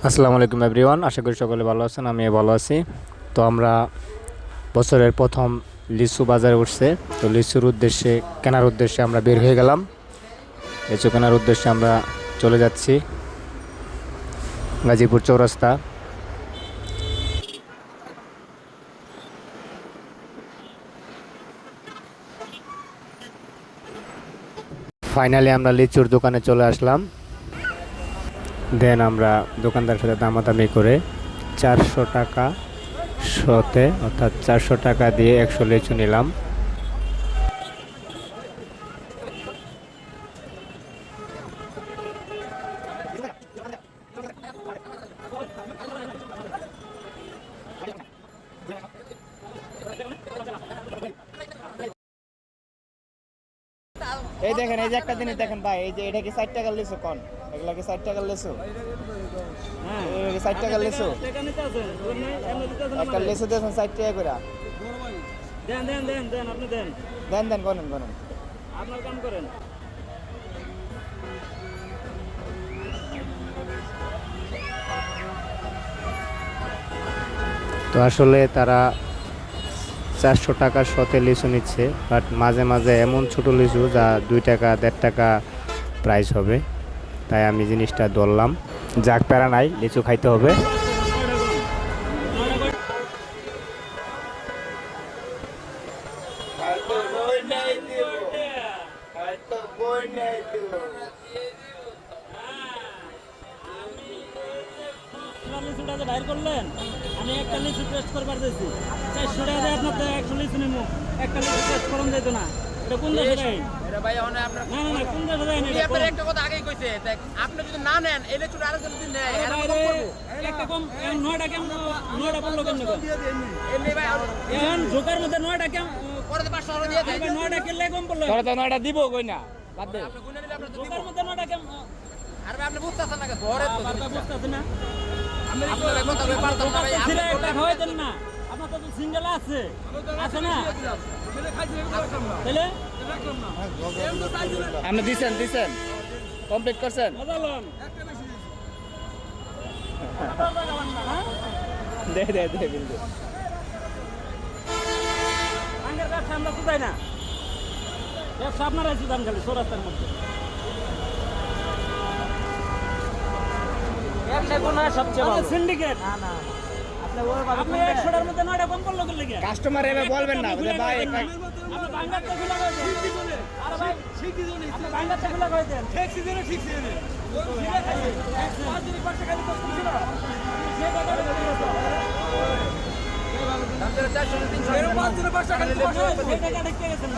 আসসালামু আলাইকুম এভরিওয়ান, আশা করি সকলে ভালো আছেন। আমি ভালো আছি। তো আমরা বছরের প্রথম লিচু বাজারে উঠছে, তো লিচুর উদ্দেশ্যে কেনার উদ্দেশ্যে আমরা বের হয়ে গেলাম। লিচু কেনার উদ্দেশ্যে আমরা চলে যাচ্ছি গাজীপুর চৌরাস্তা। ফাইনালি আমরা লিচুর দোকানে চলে আসলাম। দেন আমরা দোকানদারের সাথে দামাদামি করে 400 টাকা শতে, অর্থাৎ 400 টাকা দিয়ে 100 লিচু নিলাম। এই দেখেন, এই যে একটা জিনিস দেখেন ভাই, এই যে এটা কি 60 টাকার লিচু কোন? এগুলা কি 60 টাকার লিচু? হ্যাঁ, এটা কি 60 টাকার লিচু? একটা লিচু দিয়েছেন 60 টাকা করে। দেন দেন দেন দেন, আপনি দেন দেন দেন, গনেন গনেন। আপনার কাম করেন। তো আসলে তারা 400 টাকার শতে লিচু নিচ্ছে, বাট মাঝে মাঝে এমন ছোটো লিচু যা 2 টাকা 1.5 টাকা প্রাইস হবে। তাই আমি জিনিসটা ধরলাম, যাক প্যারা নাই, লিচু খাইতে হবে। লিচুটা যে বাইর করলেন, আমি একটা লিচু টেস্ট করবার দিয়েছি 400 টাকা দিয়ে আপনার 100 লিচু নিবো। একটা লিচু টেস্ট করুন যেত না। এটা কোন দেশে দেয়? ভাই ওখানে আপনার না না না, কোন দেশে দেয় না? উনি আপনার একটা কথা আগেই কইছে, দেখ আপনি যদি না নেন এই লেচুটা আরেকজন যদি নেয় এর কম করব। একটা কম 9টা কেমন 9টা পড়লো কেমন করে? এমনি ভাই এখন ঝোকার মধ্যে 9টা কেমন পরে 500 টাকা দিয়ে দেয়। 9টা কিনলে কম পড়লো। তোরা তো 9টা দিব কই না, বাদ দে। আপনি গুনে নিলে আপনার দিব। ঝোকার মধ্যে 9টা কেমন? আর ভাই আপনি বুঝতাছেন না, ধরে তো বারবার বুঝতেছি না। আপনি আপনার কথা কই পারতাম না ভাই। ছিঁড়ে একটা খাওয়াইতেন না। আপনার তো সিঙ্গেল আছে না? তাহলে আপনি দিছেন কমপ্লিট করছেন? মজা লন। দে দে দে বিন্দু। আঙ্গের ব্যবসা আমরা শুধাই না। ব্যবসা আপনারাই শুধান খালি চৌরাস্তার মধ্যে। সবচেয়ে ভালো সিন্ডিকেট। আপনি 100টার মধ্যে 9টা কম করলো কি লাগে? কাস্টমার এভাবে বলবেন না যে ভাই আপনি বাঙ্গাতে খুলে কই দেন? আরে ভাই আপনি বাঙ্গাতে খুলে কই দেন? ঠিক সিজনে ঠিক সিজনে। 5 দিন পর টাকা দিতে ছিল না। যে টাকা দিতে আপনারা 400 300 এর 5 দিন পর টাকা দিতে সেই টাকা দেখতে গেছেন না।